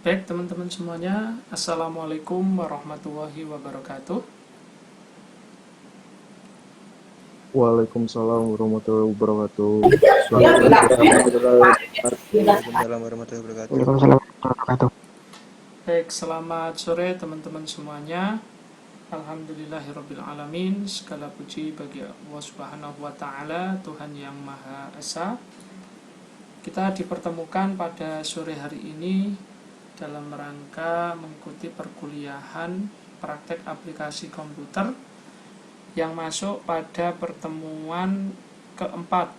Baik teman-teman semuanya, Assalamualaikum warahmatullahi wabarakatuh. Waalaikumsalam warahmatullahi wabarakatuh. Selamat sore. Waalaikumsalam warahmatullahi wabarakatuh. Waalaikumsalam warahmatullahi wabarakatuh. Baik, selamat sore teman-teman semuanya. Alhamdulillahirrabbilalamin. Segala puji bagi Allah Subhanahu wa Ta'ala, Tuhan yang Maha Esa. Kita dipertemukan pada sore hari ini dalam rangka mengikuti perkuliahan praktek aplikasi komputer yang masuk pada pertemuan keempat.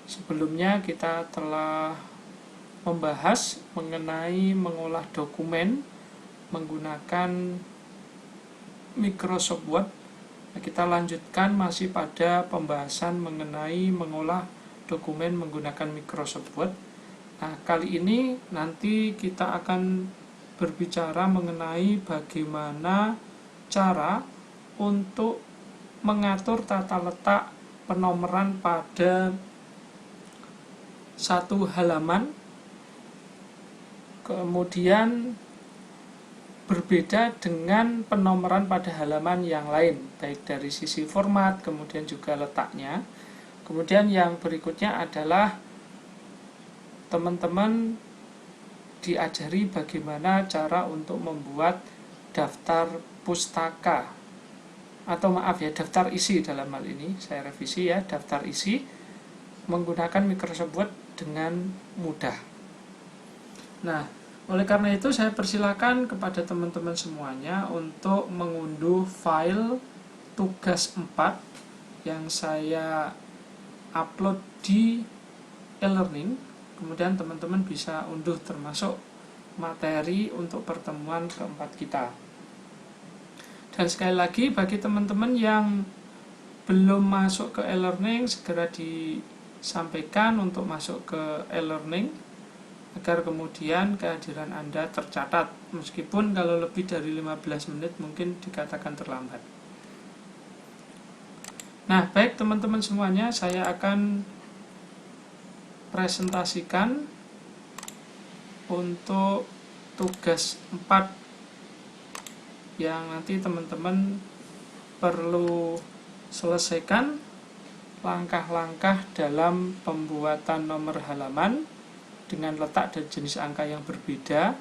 Sebelumnya kita telah membahas mengenai mengolah dokumen menggunakan Microsoft Word. Kita lanjutkan masih pada pembahasan mengenai mengolah dokumen menggunakan Microsoft Word. Nah, kali ini nanti kita akan berbicara mengenai bagaimana cara untuk mengatur tata letak penomoran pada satu halaman, kemudian berbeda dengan penomoran pada halaman yang lain, baik dari sisi format, kemudian juga letaknya. Kemudian yang berikutnya adalah teman-teman diajari bagaimana cara untuk membuat daftar pustaka, atau daftar isi dalam hal ini, saya revisi ya, daftar isi menggunakan Microsoft Word dengan mudah. Nah, oleh karena itu saya persilakan kepada teman-teman semuanya untuk mengunduh file tugas 4 yang saya upload di e-learning. Kemudian teman-teman bisa unduh termasuk materi untuk pertemuan keempat kita. Dan sekali lagi bagi teman-teman yang belum masuk ke e-learning, segera disampaikan untuk masuk ke e-learning agar kemudian kehadiran Anda tercatat, meskipun kalau lebih dari 15 menit mungkin dikatakan terlambat. Nah, baik teman-teman semuanya, saya akan presentasikan untuk tugas 4 yang nanti teman-teman perlu selesaikan langkah-langkah dalam pembuatan nomor halaman dengan letak dan jenis angka yang berbeda.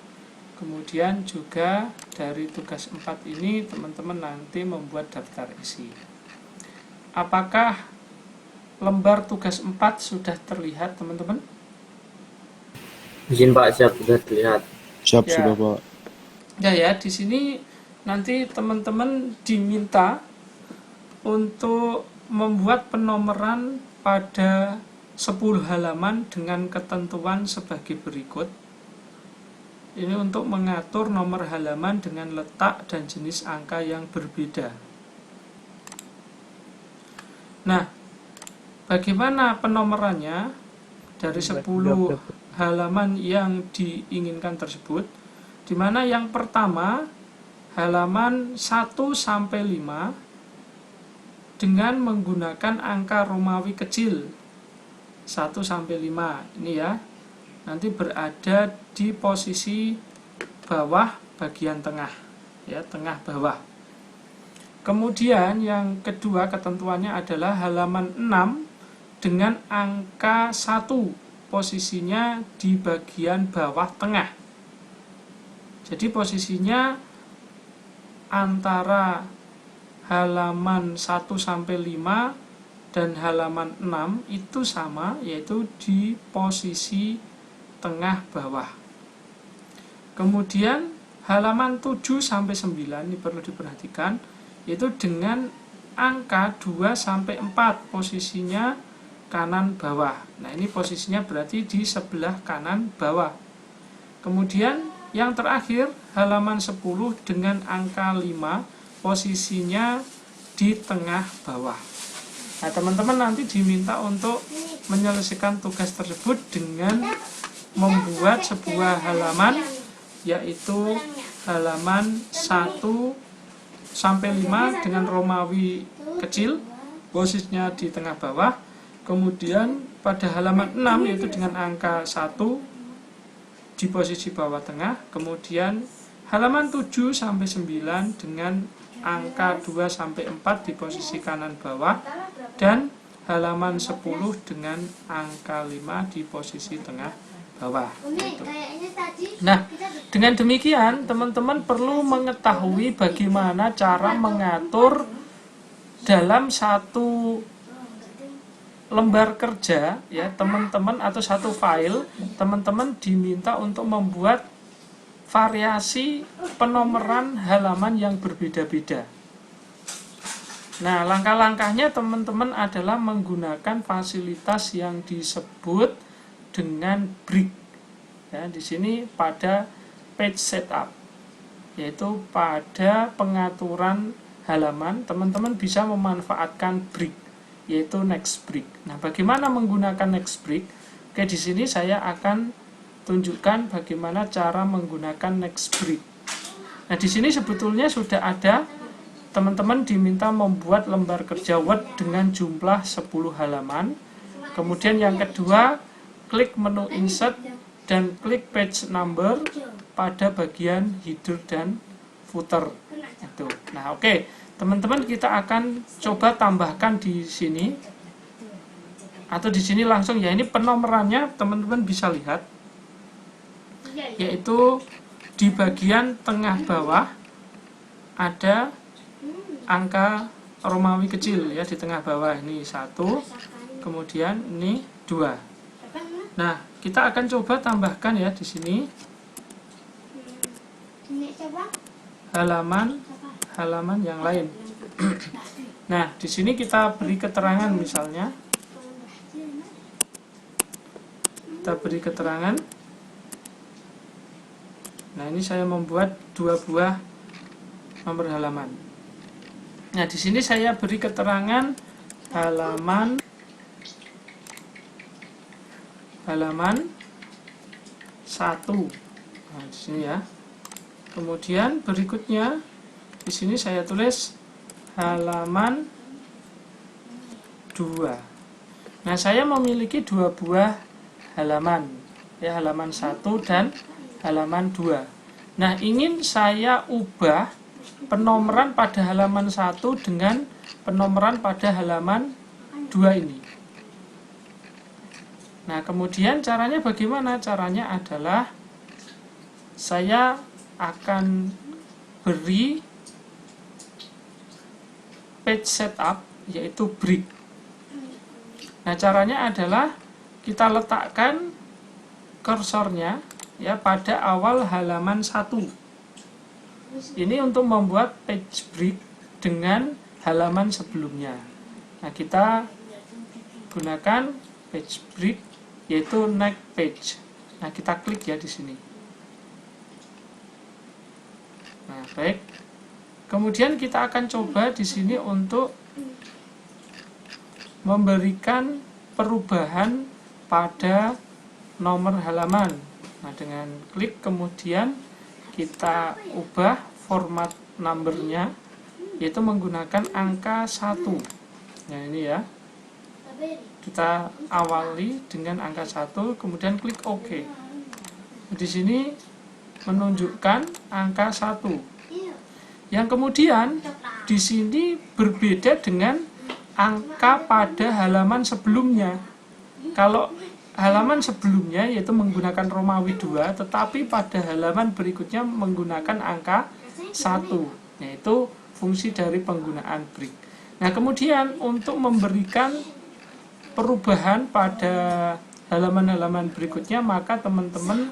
Kemudian juga dari tugas 4 ini teman-teman nanti membuat daftar isi. Apakah lembar tugas 4 sudah terlihat teman-teman? Izin Pak, siap sudah terlihat. Siap Ya. sudah, Pak. Ya, di sini nanti teman-teman diminta untuk membuat penomoran pada 10 halaman dengan ketentuan sebagai berikut. Ini untuk mengatur nomor halaman dengan letak dan jenis angka yang berbeda. Nah, bagaimana penomorannya dari 10 halaman yang diinginkan tersebut? Di mana yang pertama halaman 1 sampai 5 dengan menggunakan angka Romawi kecil 1 sampai 5 ini ya. Nanti berada di posisi bawah bagian tengah ya, tengah bawah. Kemudian yang kedua ketentuannya adalah halaman 6 dengan angka 1 posisinya di bagian bawah tengah. Jadi posisinya antara halaman 1 sampai 5 dan halaman 6 itu sama, yaitu di posisi tengah bawah. Kemudian halaman 7 sampai 9 ini perlu diperhatikan, yaitu dengan angka 2 sampai 4 posisinya kanan bawah. Nah, ini posisinya berarti di sebelah kanan bawah. Kemudian yang terakhir halaman 10 dengan angka 5 posisinya di tengah bawah. Nah, teman-teman nanti diminta untuk menyelesaikan tugas tersebut dengan membuat sebuah halaman, yaitu halaman 1 sampai 5 dengan Romawi kecil, posisinya di tengah bawah. Kemudian pada halaman 6 yaitu dengan angka 1 di posisi bawah tengah, kemudian halaman 7 sampai 9 dengan angka 2 sampai 4 di posisi kanan bawah, dan halaman 10 dengan angka 5 di posisi tengah bawah. Gitu. Nah, dengan demikian teman-teman perlu mengetahui bagaimana cara mengatur dalam satu lembar kerja ya teman-teman, atau satu file teman-teman diminta untuk membuat variasi penomoran halaman yang berbeda-beda. Nah, langkah-langkahnya teman-teman adalah menggunakan fasilitas yang disebut dengan brick. Ya, di sini pada page setup, yaitu pada pengaturan halaman teman-teman bisa memanfaatkan brick, yaitu next brick. Nah, bagaimana menggunakan next brick? Oke, di sini saya akan tunjukkan bagaimana cara menggunakan next brick. Nah, di sini sebetulnya sudah ada, teman-teman diminta membuat lembar kerja Word dengan jumlah 10 halaman. Kemudian yang kedua, klik menu insert dan klik page number pada bagian header dan footer. Itu. Nah, oke. Teman-teman kita akan coba tambahkan di sini, atau di sini langsung ya, ini penomorannya teman-teman bisa lihat, yaitu di bagian tengah bawah ada angka Romawi kecil ya, di tengah bawah ini 1, kemudian ini 2. Nah, kita akan coba tambahkan ya di sini halaman yang lain. Nah, di sini kita beri keterangan, misalnya kita beri keterangan. Nah, ini saya membuat 2 buah nomor halaman. Nah, di sini saya beri keterangan halaman 1. Nah, di sini ya. Kemudian berikutnya di sini saya tulis halaman 2. Nah, saya memiliki 2 buah halaman, ya, halaman 1 dan halaman 2. Nah, ingin saya ubah penomoran pada halaman 1 dengan penomoran pada halaman 2 ini. Nah, kemudian caranya bagaimana? Caranya adalah saya akan beri page setup, yaitu brick. Nah, caranya adalah kita letakkan kursornya ya pada awal halaman 1. Ini untuk membuat page brick dengan halaman sebelumnya. Nah, kita gunakan page brick, yaitu next page. Nah, kita klik ya di sini. Nah, baik. Kemudian kita akan coba di sini untuk memberikan perubahan pada nomor halaman. Nah, dengan klik kemudian kita ubah format numbernya, yaitu menggunakan angka 1. Nah, ini ya. Kita awali dengan angka 1, kemudian klik OK. Di sini menunjukkan angka 1. Yang kemudian di sini berbeda dengan angka pada halaman sebelumnya. Kalau halaman sebelumnya yaitu menggunakan Romawi 2, tetapi pada halaman berikutnya menggunakan angka 1, yaitu fungsi dari penggunaan brick. Nah, kemudian untuk memberikan perubahan pada halaman-halaman berikutnya, maka teman-teman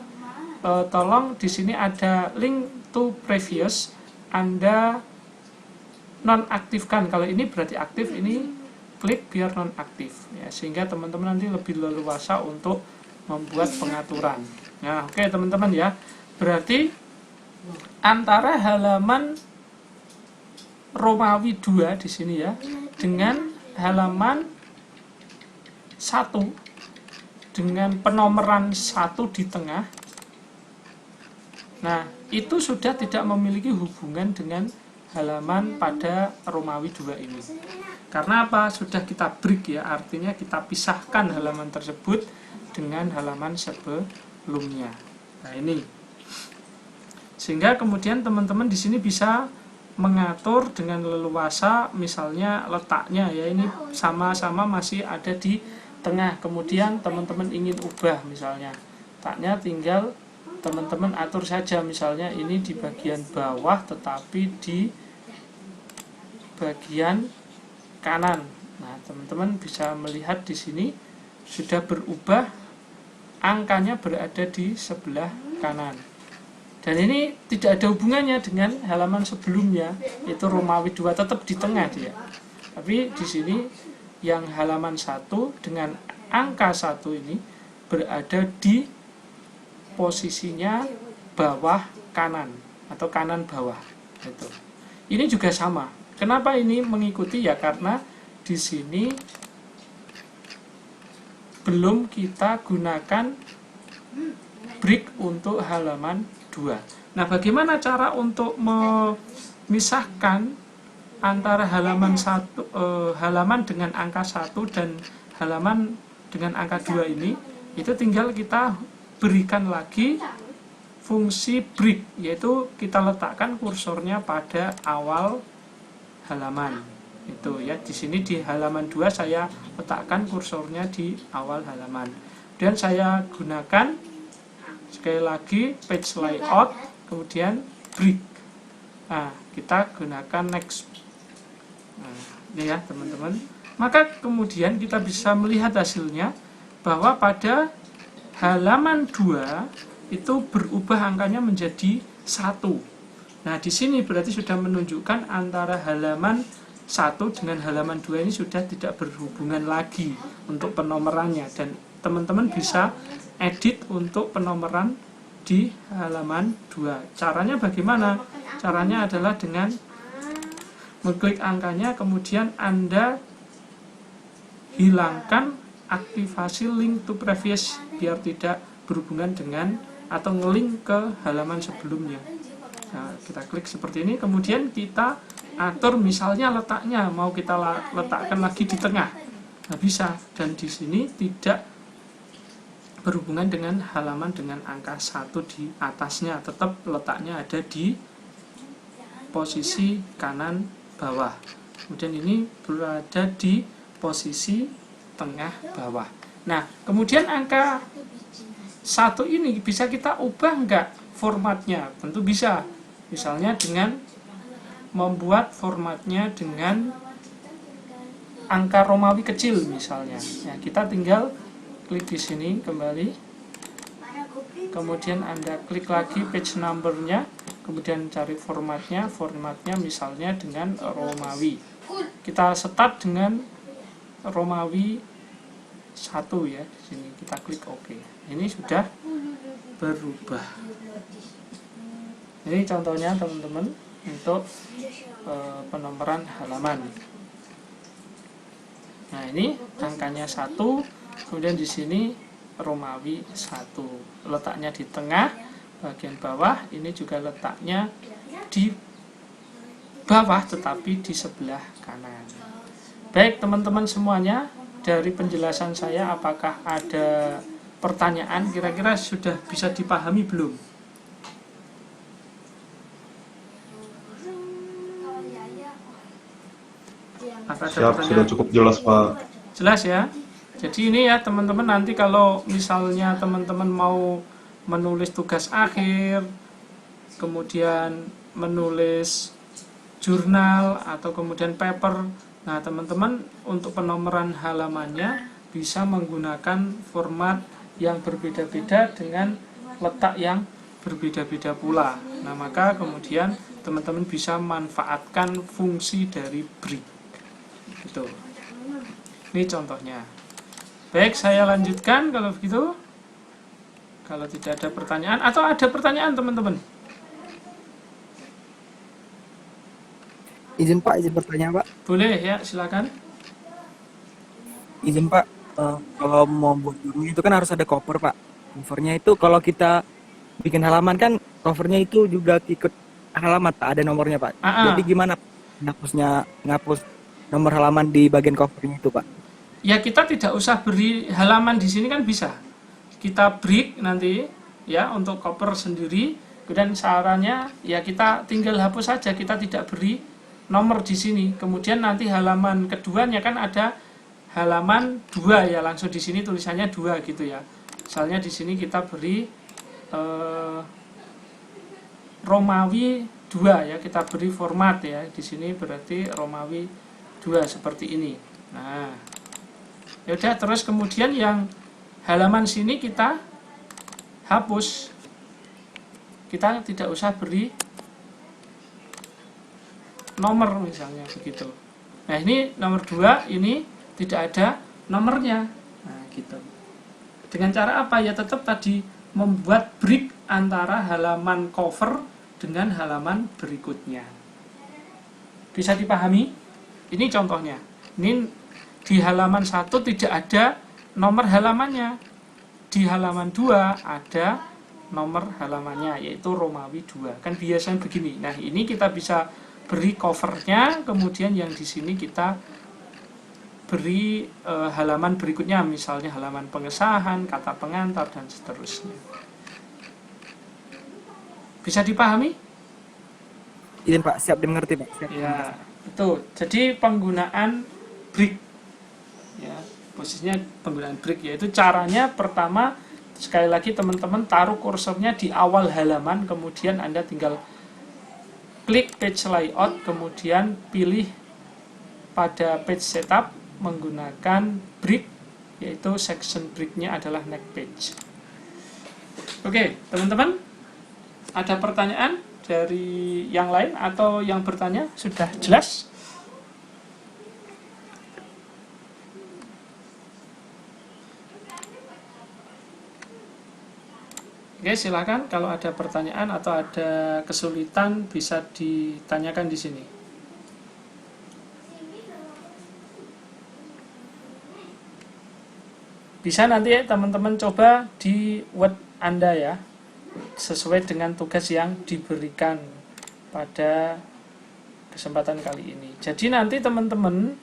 tolong di sini ada link to previous, Anda nonaktifkan. Kalau ini berarti aktif, ini klik biar nonaktif ya, sehingga teman-teman nanti lebih leluasa untuk membuat pengaturan. Nah, oke teman-teman ya, berarti antara halaman Romawi 2 di sini ya dengan halaman 1 dengan penomoran 1 di tengah, nah itu sudah tidak memiliki hubungan dengan halaman pada Romawi 2 ini. Karena apa? Sudah kita break ya, artinya kita pisahkan halaman tersebut dengan halaman sebelumnya. Nah, ini. Sehingga kemudian teman-teman di sini bisa mengatur dengan leluasa, misalnya letaknya ya, ini sama-sama masih ada di tengah. Kemudian teman-teman ingin ubah misalnya letaknya, tinggal teman-teman atur saja, misalnya ini di bagian bawah tetapi di bagian kanan. Nah, teman-teman bisa melihat di sini sudah berubah, angkanya berada di sebelah kanan. Dan ini tidak ada hubungannya dengan halaman sebelumnya, itu Romawi 2, tetap di tengah dia. Tapi di sini yang halaman 1 dengan angka 1 ini berada di posisinya bawah kanan atau kanan bawah. Itu. Ini juga sama. Kenapa ini mengikuti ya? Karena di sini belum kita gunakan break untuk halaman 2. Nah, bagaimana cara untuk memisahkan antara halaman halaman dengan angka 1 dan halaman dengan angka 2 ini? Itu tinggal kita berikan lagi fungsi break, yaitu kita letakkan kursornya pada awal halaman. Itu ya, di sini di halaman 2 saya letakkan kursornya di awal halaman. Dan saya gunakan sekali lagi page layout, kemudian break. Nah, kita gunakan next. Nah, ini ya teman-teman. Maka kemudian kita bisa melihat hasilnya bahwa pada halaman 2 itu berubah angkanya menjadi 1. Nah, di sini berarti sudah menunjukkan antara halaman 1 dengan halaman 2 ini sudah tidak berhubungan lagi untuk penomorannya, dan teman-teman bisa edit untuk penomoran di halaman 2. Caranya bagaimana? Caranya adalah dengan mengklik angkanya, kemudian Anda hilangkan aktivasi link to previous biar tidak berhubungan dengan atau ngelink ke halaman sebelumnya. Nah, kita klik seperti ini, kemudian kita atur misalnya letaknya, mau kita letakkan lagi di tengah. Nah, bisa, dan di sini tidak berhubungan dengan halaman dengan angka 1 di atasnya, tetap letaknya ada di posisi kanan bawah. Kemudian ini berada di posisi tengah bawah. Nah, kemudian angka 1 ini bisa kita ubah enggak formatnya? Tentu bisa. Misalnya dengan membuat formatnya dengan angka Romawi kecil misalnya. Ya, kita tinggal klik di sini kembali, kemudian Anda klik lagi page number-nya, kemudian cari formatnya misalnya dengan Romawi. Kita start dengan Romawi 1 ya, di sini kita klik OK. Ini sudah berubah. Ini contohnya teman-teman untuk penomoran halaman. Nah, ini angkanya 1. Kemudian di sini Romawi 1, letaknya di tengah bagian bawah. Ini juga letaknya di bawah tetapi di sebelah kanan. Baik teman-teman semuanya, dari penjelasan saya apakah ada pertanyaan? Kira-kira sudah bisa dipahami belum? Siap, sudah cukup jelas Pak. Jelas ya? Jadi ini ya teman-teman, nanti kalau misalnya teman-teman mau menulis tugas akhir, kemudian menulis jurnal atau kemudian paper, nah teman-teman untuk penomoran halamannya bisa menggunakan format yang berbeda-beda dengan letak yang berbeda-beda pula. Nah, maka kemudian teman-teman bisa manfaatkan fungsi dari break. Gitu. Ini contohnya. Baik, saya lanjutkan kalau begitu. Kalau tidak ada pertanyaan, atau ada pertanyaan teman-teman? Izin Pak, izin bertanya Pak. Boleh ya, silakan. Izin Pak, kalau mau buat judul itu kan harus ada cover Pak. Covernya itu kalau kita bikin halaman kan covernya itu juga ikut halaman Pak, ada nomornya Pak. Jadi gimana ngapus nomor halaman di bagian covernya itu Pak? Ya, kita tidak usah beri halaman di sini kan bisa. Kita break nanti, ya untuk koper sendiri. Kemudian caranya ya kita tinggal hapus saja, kita tidak beri nomor di sini. Kemudian nanti halaman keduanya kan ada halaman 2 ya, langsung di sini tulisannya 2 gitu ya. Misalnya di sini kita beri Romawi 2 ya, kita beri format ya. Di sini berarti Romawi 2 seperti ini. Nah, ya udah, terus kemudian yang halaman sini kita hapus. Kita tidak usah beri nomor misalnya begitu. Nah, ini nomor 2 ini tidak ada nomornya. Nah, gitu. Dengan cara apa? Ya tetap tadi membuat break antara halaman cover dengan halaman berikutnya. Bisa dipahami? Ini contohnya. Ini di halaman 1 tidak ada nomor halamannya. Di halaman 2 ada nomor halamannya, yaitu Romawi 2. Kan biasanya begini. Nah, ini kita bisa beri covernya, kemudian yang di sini kita beri halaman berikutnya, misalnya halaman pengesahan, kata pengantar, dan seterusnya. Bisa dipahami? Iya Pak, siap dimengerti Pak. Siap ya, betul. Jadi penggunaan break, ya, posisinya penggunaan break, yaitu caranya pertama, sekali lagi teman-teman taruh kursornya di awal halaman, kemudian Anda tinggal klik page layout, kemudian pilih pada page setup menggunakan break, yaitu section breaknya adalah next page. Oke, teman-teman, ada pertanyaan dari yang lain atau yang bertanya sudah jelas? Oke, silakan kalau ada pertanyaan atau ada kesulitan bisa ditanyakan di sini. Bisa nanti ya teman-teman coba di Word Anda ya, sesuai dengan tugas yang diberikan pada kesempatan kali ini. Jadi nanti teman-teman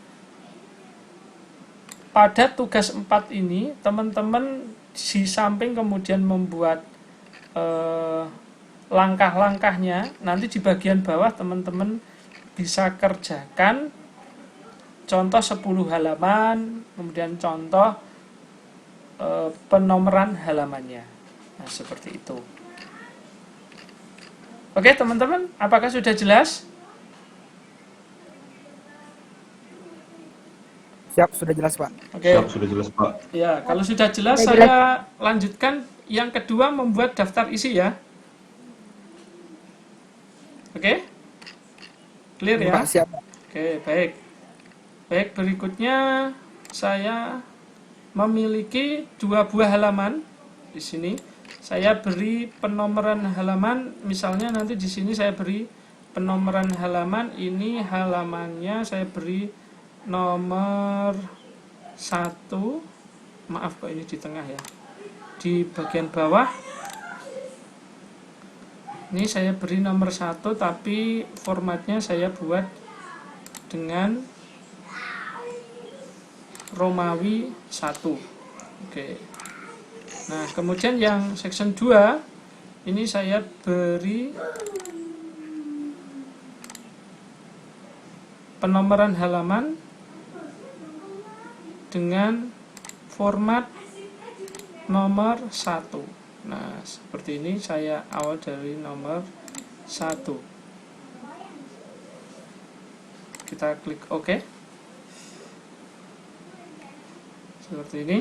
pada tugas 4 ini, teman-teman di samping kemudian membuat langkah-langkahnya, nanti di bagian bawah teman-teman bisa kerjakan contoh 10 halaman, kemudian contoh penomoran halamannya. Nah, seperti itu. Oke, teman-teman, apakah sudah jelas? Siap, sudah jelas Pak. Oke. Siap, sudah jelas Pak. Ya, kalau sudah jelas saya lanjutkan yang kedua, membuat daftar isi ya. Oke? Clear ya? Pak, siap. Oke, baik. Baik, berikutnya saya memiliki 2 buah halaman di sini. Saya beri penomoran halaman, misalnya nanti di sini saya beri penomoran halaman, ini halamannya saya beri nomor 1. Maaf kok ini di tengah ya. Di bagian bawah ini saya beri nomor 1, tapi formatnya saya buat dengan Romawi 1. Oke. Nah, kemudian yang section 2 ini saya beri penomoran halaman dengan format nomor 1. Nah, seperti ini saya awal dari nomor 1. Kita klik OK. Seperti ini.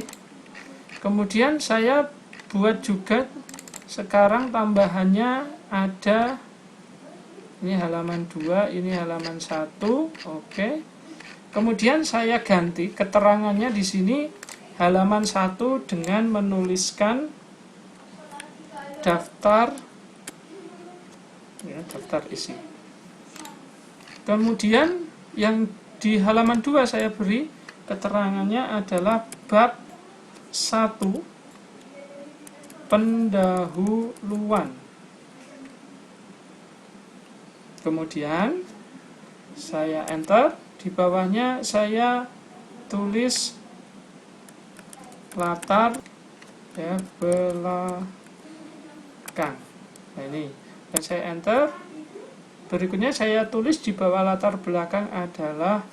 Kemudian saya buat juga sekarang tambahannya ada, ini halaman 2, ini halaman 1. Oke. Kemudian saya ganti keterangannya di sini halaman 1 dengan menuliskan daftar ya, daftar isi. Kemudian yang di halaman 2 saya beri keterangannya adalah bab 1 pendahuluan. Kemudian saya enter, di bawahnya saya tulis latar ya, belakang. Nah ini, dan saya enter. Berikutnya saya tulis di bawah latar belakang adalah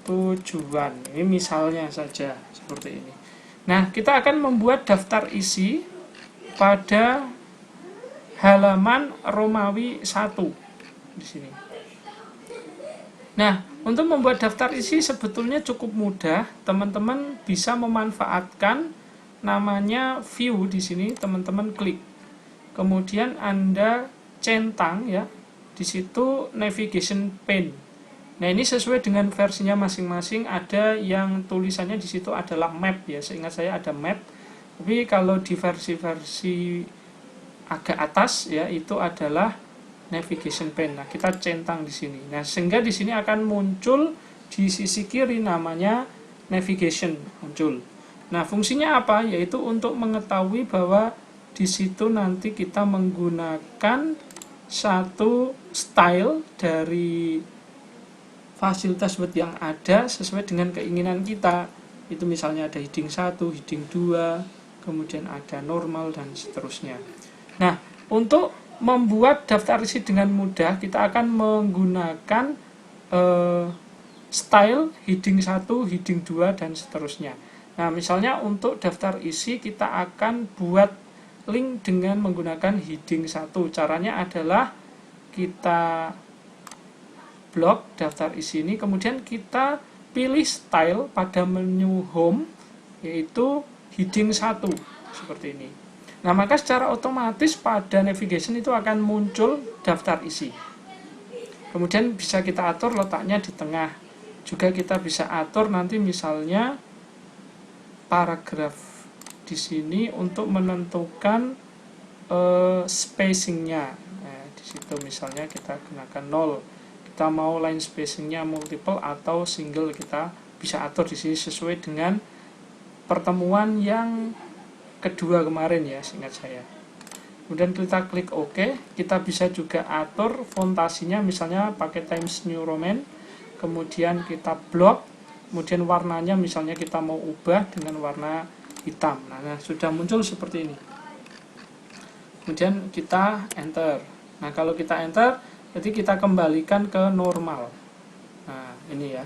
tujuan. Ini misalnya saja seperti ini. Nah, kita akan membuat daftar isi pada halaman Romawi 1 di sini. Nah, untuk membuat daftar isi sebetulnya cukup mudah. Teman-teman bisa memanfaatkan namanya view di sini, teman-teman klik. Kemudian Anda centang ya. Di situ navigation pane. Nah, ini sesuai dengan versinya masing-masing. Ada yang tulisannya di situ adalah map ya. Seingat saya ada map. Tapi kalau di versi-versi agak atas ya, itu adalah navigation pane. Nah, kita centang di sini. Nah, sehingga di sini akan muncul di sisi kiri namanya navigation muncul. Nah, fungsinya apa? Yaitu untuk mengetahui bahwa di situ nanti kita menggunakan satu style dari fasilitas web yang ada sesuai dengan keinginan kita. Itu misalnya ada heading 1, heading 2, kemudian ada normal dan seterusnya. Nah, untuk membuat daftar isi dengan mudah, kita akan menggunakan style heading 1, heading 2 dan seterusnya. Nah, misalnya untuk daftar isi kita akan buat link dengan menggunakan heading 1. Caranya adalah kita blok daftar isi ini, kemudian kita pilih style pada menu home, yaitu heading 1 seperti ini. Nah, maka secara otomatis pada navigation itu akan muncul daftar isi. Kemudian bisa kita atur letaknya di tengah. Juga kita bisa atur nanti misalnya paragraf di sini untuk menentukan spacingnya. Nah, di situ misalnya kita gunakan 0. Kita mau line spacingnya multiple atau single, kita bisa atur di sini sesuai dengan pertemuan yang kedua kemarin ya, seingat saya. Kemudian kita klik OK. Kita bisa juga atur fontasinya, misalnya pakai Times New Roman. Kemudian kita blok. Kemudian warnanya misalnya kita mau ubah dengan warna hitam. Nah, sudah muncul seperti ini. Kemudian kita enter. Nah, kalau kita enter, jadi kita kembalikan ke normal. Nah, ini ya.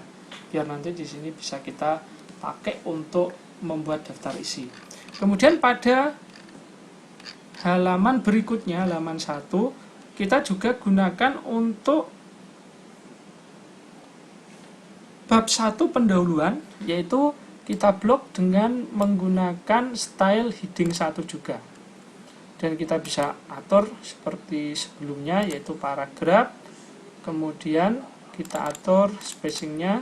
Biar nanti di sini bisa kita pakai untuk membuat daftar isi. Kemudian pada halaman berikutnya, halaman 1, kita juga gunakan untuk bab 1 pendahuluan, yaitu kita blok dengan menggunakan style heading 1 juga. Dan kita bisa atur seperti sebelumnya, yaitu paragraf, kemudian kita atur spacingnya,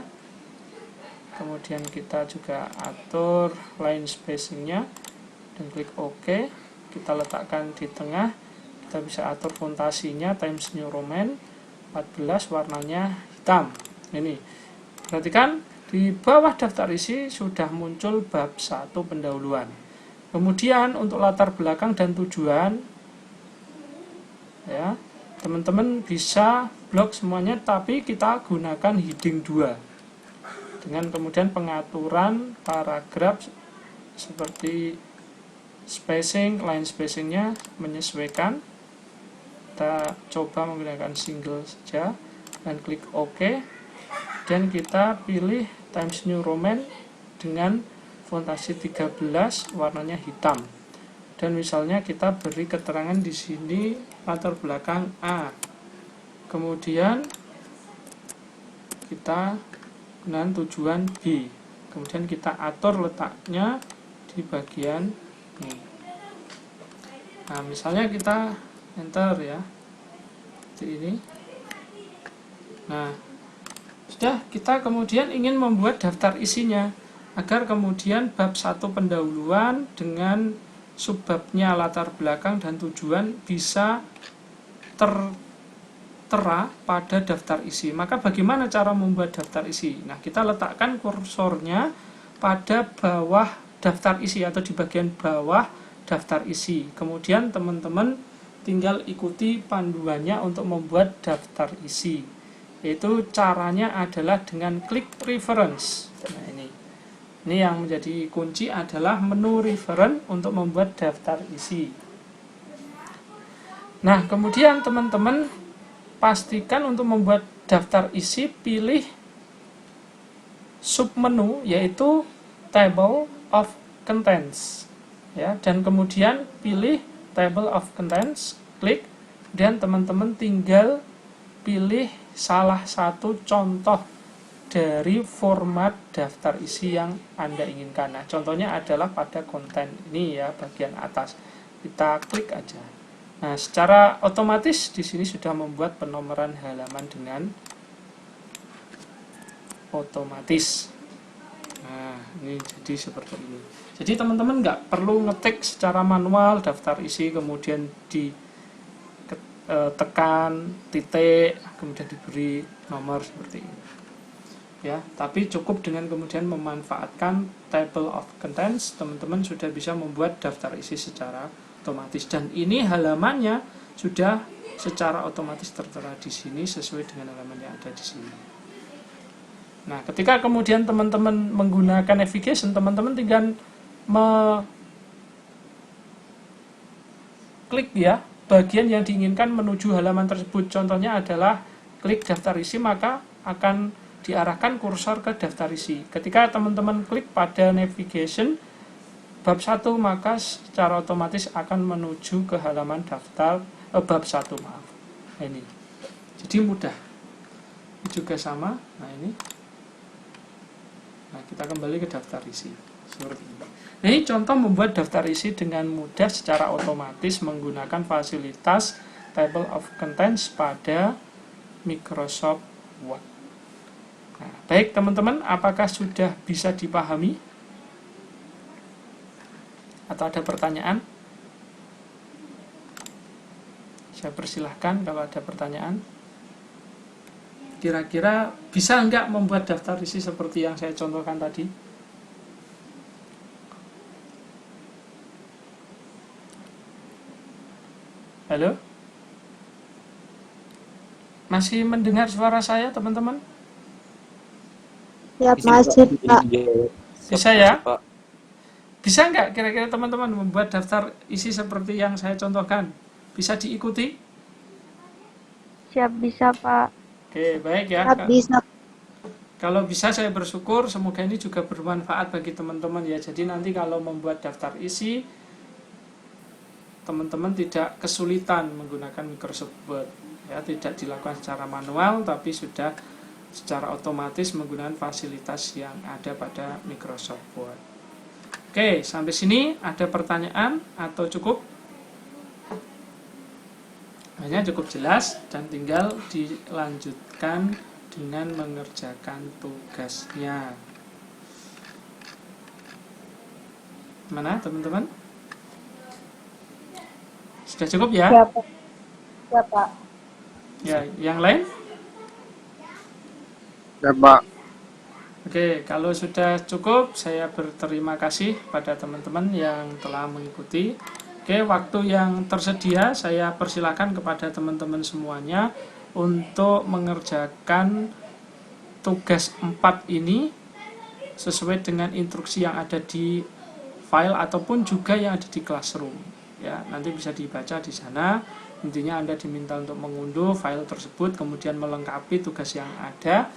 kemudian kita juga atur line spacingnya, dan klik OK. Kita letakkan di tengah. Kita bisa atur fontasinya Times New Roman 14, warnanya hitam. Ini perhatikan di bawah daftar isi sudah muncul bab 1 pendahuluan. Kemudian untuk latar belakang dan tujuan ya, teman-teman bisa blok semuanya, tapi kita gunakan heading 2 dengan kemudian pengaturan paragraf seperti spacing, line spacingnya menyesuaikan. Kita coba menggunakan single saja dan klik OK, dan kita pilih Times New Roman dengan fontasi 13, warnanya hitam. Dan misalnya kita beri keterangan di sini latar belakang A. Kemudian kita dengan tujuan B. Kemudian kita atur letaknya di bagian ini. Nah, misalnya kita enter ya. Seperti ini. Nah, sudah, kita kemudian ingin membuat daftar isinya, agar kemudian bab 1 pendahuluan dengan subbabnya latar belakang dan tujuan bisa tertera pada daftar isi. Maka bagaimana cara membuat daftar isi? Nah, kita letakkan kursornya pada bawah daftar isi atau di bagian bawah daftar isi. Kemudian teman-teman tinggal ikuti panduannya untuk membuat daftar isi. Yaitu caranya adalah dengan klik reference. Nah, ini yang menjadi kunci adalah menu reference untuk membuat daftar isi. Nah, kemudian teman-teman pastikan untuk membuat daftar isi, pilih submenu yaitu Table of Contents. Ya, dan kemudian pilih Table of Contents, klik, dan teman-teman tinggal pilih salah satu contoh dari format daftar isi yang Anda inginkan. Nah, contohnya adalah pada konten ini ya, bagian atas. Kita klik aja. Nah, secara otomatis di sini sudah membuat penomoran halaman dengan otomatis. Nah, ini jadi seperti ini. Jadi teman-teman nggak perlu ngetik secara manual daftar isi, kemudian ditekan titik, kemudian diberi nomor seperti ini. Ya, tapi cukup dengan kemudian memanfaatkan table of contents, teman-teman sudah bisa membuat daftar isi secara otomatis, dan ini halamannya sudah secara otomatis tertera di sini sesuai dengan halaman yang ada di sini. Nah, ketika kemudian teman-teman menggunakan navigation, teman-teman tinggal klik ya bagian yang diinginkan menuju halaman tersebut. Contohnya adalah klik daftar isi, maka akan diarahkan kursor ke daftar isi. Ketika teman-teman klik pada navigation bab 1, maka secara otomatis akan menuju ke halaman daftar bab 1, maaf. Nah, ini. Jadi mudah. Ini juga sama. Nah, ini. Nah, kita kembali ke daftar isi. Seperti ini. Nah, ini contoh membuat daftar isi dengan mudah secara otomatis menggunakan fasilitas Table of Contents pada Microsoft Word. Nah, baik teman-teman, apakah sudah bisa dipahami? Atau ada pertanyaan? Saya persilahkan kalau ada pertanyaan. Kira-kira bisa enggak membuat daftar isi seperti yang saya contohkan tadi? Halo? Masih mendengar suara saya, teman-teman? Ya, masih, Pak. Bisa ya? Bisa nggak kira-kira teman-teman membuat daftar isi seperti yang saya contohkan? Bisa diikuti? Siap, bisa, Pak. Oke, baik ya. Siap, bisa. Kalau bisa saya bersyukur, semoga ini juga bermanfaat bagi teman-teman ya. Jadi nanti kalau membuat daftar isi, teman-teman tidak kesulitan menggunakan Microsoft Word. Ya, tidak dilakukan secara manual, tapi sudah secara otomatis menggunakan fasilitas yang ada pada Microsoft Word. Oke, sampai sini ada pertanyaan atau cukup? Hanya cukup jelas dan tinggal dilanjutkan dengan mengerjakan tugasnya. Mana teman-teman? Sudah cukup ya? Ya, Pak. Ya, Pak. Ya, yang lain? Ya, Pak. Oke, kalau sudah cukup, saya berterima kasih pada teman-teman yang telah mengikuti. Oke, waktu yang tersedia saya persilakan kepada teman-teman semuanya untuk mengerjakan tugas 4 ini sesuai dengan instruksi yang ada di file ataupun juga yang ada di classroom. Ya, nanti bisa dibaca di sana. Intinya Anda diminta untuk mengunduh file tersebut, kemudian melengkapi tugas yang ada,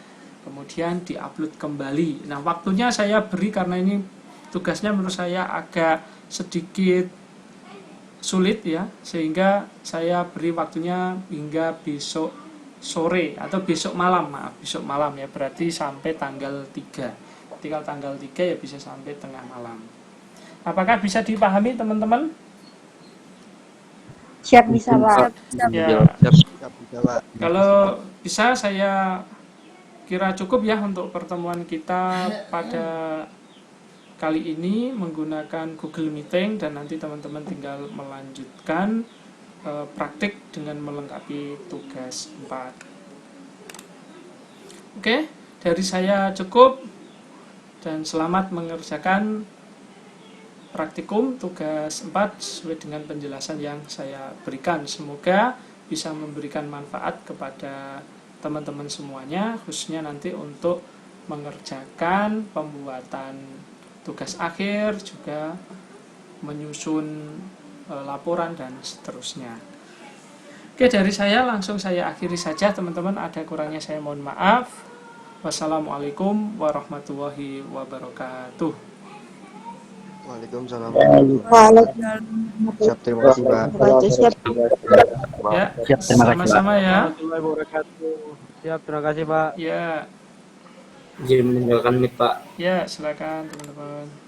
kemudian diupload kembali. Nah, waktunya saya beri karena ini tugasnya menurut saya agak sedikit sulit ya, sehingga saya beri waktunya hingga besok sore atau besok malam, besok malam ya, berarti sampai tanggal 3. Ketika tanggal 3 ya bisa sampai tengah malam. Apakah bisa dipahami teman-teman? Siap, bisa, Pak. Ya, kalau bisa saya kira cukup ya untuk pertemuan kita pada kali ini menggunakan Google Meeting, dan nanti teman-teman tinggal melanjutkan praktik dengan melengkapi tugas 4. Oke, dari saya cukup, dan selamat mengerjakan praktikum tugas 4 sesuai dengan penjelasan yang saya berikan. Semoga bisa memberikan manfaat kepada teman-teman semuanya, khususnya nanti untuk mengerjakan pembuatan tugas akhir, juga menyusun laporan dan seterusnya. Oke, dari saya langsung saya akhiri saja teman-teman. Ada kurangnya saya mohon maaf. Wassalamualaikum warahmatullahi wabarakatuh. Waalaikumsalam. Waalaikumsalam. Siap, terima kasih Pak. Siap. Ya, Siap, terima kasih, Pak. sama-sama ya. Warahmatullahi wabarakatuh. Siap, terima kasih Pak. Ya, Izin meninggalkan mic, Pak. ya silakan teman-teman.